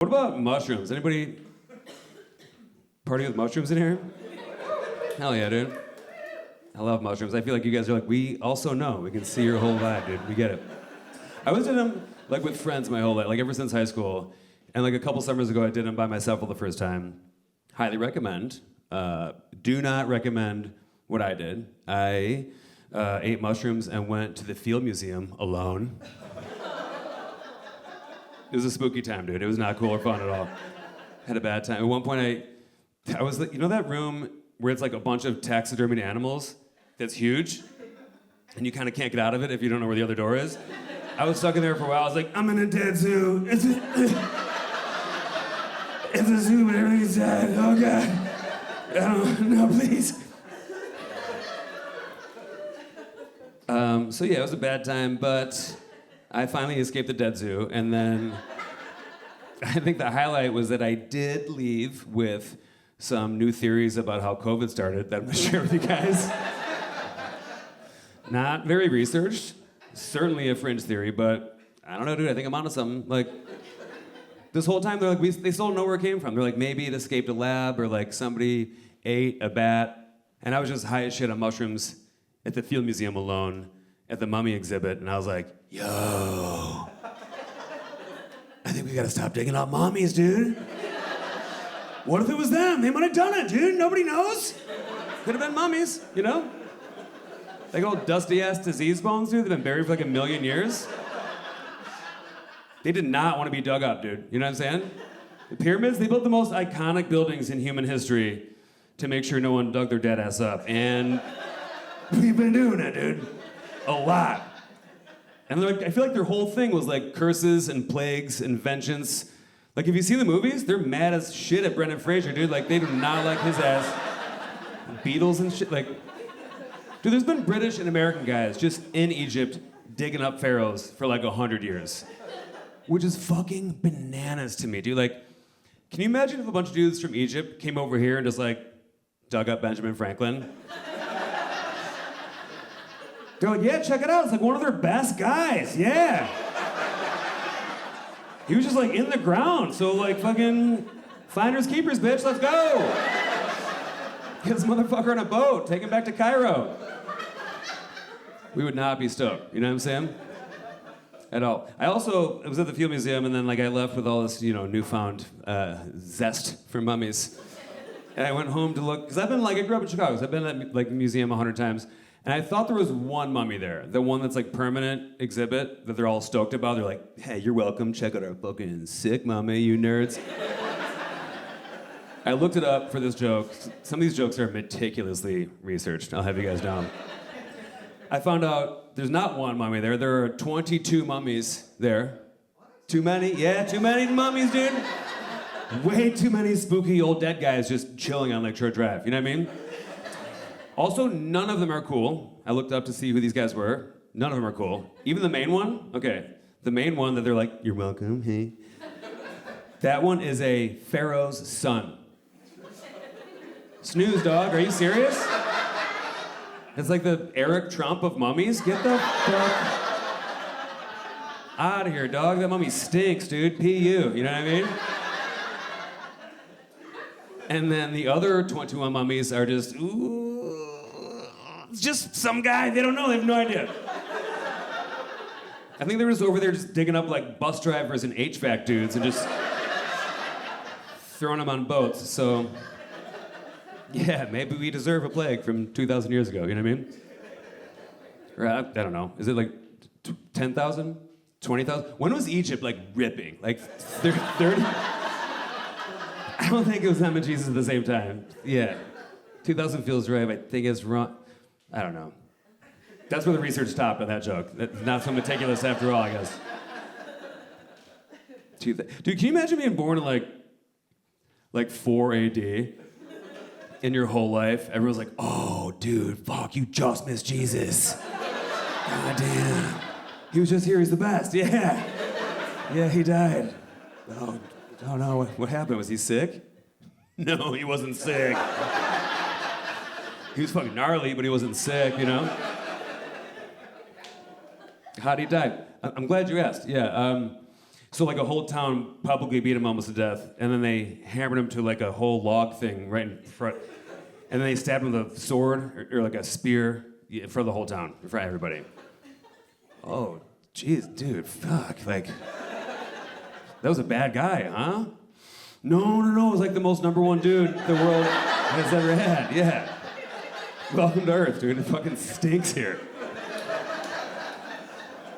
What about mushrooms? Anybody party with mushrooms in here? Hell yeah, dude. I love mushrooms. I feel like you guys are like, we also know. We can see your whole vibe, dude. We get it. I was in them like with friends my whole life, like ever since high school. And like a couple summers ago, I did them by myself for the first time. Highly recommend. Do not recommend what I did. I ate mushrooms and went to the Field Museum alone. It was a spooky time, dude. It was not cool or fun at all. Had a bad time. At one point, I was like, you know that room where it's like a bunch of taxidermied animals that's huge? And you kind of can't get out of it if you don't know where the other door is? I was stuck in there for a while. I was like, I'm in a dead zoo. It's a zoo, but everything's dead. Oh, God. No, please. So, yeah, it was a bad time, but I finally escaped the dead zoo, and then I think the highlight was that I did leave with some new theories about how COVID started that I'm gonna share with you guys. Not very researched, certainly a fringe theory, but I don't know, dude, I think I'm onto something. Like, this whole time, they're like, they still don't know where it came from. They're like, maybe it escaped a lab, or like somebody ate a bat, and I was just high as shit on mushrooms at the Field Museum alone, at the mummy exhibit, and I was like, yo, I think we gotta stop digging up mummies, dude. What if it was them? They might have done it, dude. Nobody knows. Could have been mummies, you know? Like old dusty-ass disease bones, dude, that have been buried for like 1,000,000 years. They did not want to be dug up, dude. You know what I'm saying? The pyramids, they built the most iconic buildings in human history to make sure no one dug their dead ass up. And we've been doing it, dude. A lot. And like, I feel like their whole thing was like curses and plagues and vengeance. Like, if you see the movies, they're mad as shit at Brendan Fraser, dude. Like, they do not like his ass. Beatles and shit. Like, dude, there's been British and American guys just in Egypt digging up pharaohs for like 100 years. Which is fucking bananas to me, dude. Like, can you imagine if a bunch of dudes from Egypt came over here and just like dug up Benjamin Franklin? They're like, yeah, check it out. It's like one of their best guys. Yeah. He was just like in the ground. So like fucking finders keepers, bitch. Let's go. Get this motherfucker on a boat. Take him back to Cairo. We would not be stoked. You know what I'm saying? At all. I was at the Field Museum, and then like I left with all this, you know, newfound zest for mummies. And I went home to look, because I grew up in Chicago, so I've been at like the museum 100 times. And I thought there was one mummy there, the one that's like permanent exhibit that they're all stoked about. They're like, hey, you're welcome. Check out our fucking sick mummy, you nerds. I looked it up for this joke. Some of these jokes are meticulously researched. I'll have you guys down. I found out there's not one mummy there. There are 22 mummies there. Too many? Yeah, too many mummies, dude. Way too many spooky old dead guys just chilling on Lakeshore Drive. You know what I mean? Also, none of them are cool. I looked up to see who these guys were. None of them are cool. Even the main one? Okay. The main one that they're like, you're welcome, hey. That one is a pharaoh's son. Snooze, dog. Are you serious? It's like the Eric Trump of mummies. Get the fuck out of here, dog. That mummy stinks, dude. P.U. You know what I mean? And then the other 21 mummies are just, ooh, it's just some guy. They don't know. They have no idea. I think they were just over there just digging up like bus drivers and HVAC dudes and just throwing them on boats. So, yeah, maybe we deserve a plague from 2,000 years ago. You know what I mean? Or I don't know. Is it like 10,000? 20,000? When was Egypt like ripping? Like 30? I don't think it was them and Jesus at the same time. Yeah. 2000 feels right. I think it's wrong. I don't know. That's where the research stopped on that joke. That's not so meticulous after all, I guess. Dude, can you imagine being born in like 4 AD? In your whole life, everyone's like, oh, dude, fuck, you just missed Jesus. God damn. He was just here, he's the best, yeah. Yeah, he died. Oh no, what happened? Was he sick? No, he wasn't sick. He was fucking gnarly, but he wasn't sick, you know? How'd he die? I'm glad you asked, yeah. So like a whole town publicly beat him almost to death, and then they hammered him to like a whole log thing right in front, and then they stabbed him with a sword or like a spear for the whole town, for everybody. Oh, jeez, dude, fuck, like, that was a bad guy, huh? No, it was like the most #1 dude the world has ever had, yeah. Welcome to Earth, dude, it fucking stinks here.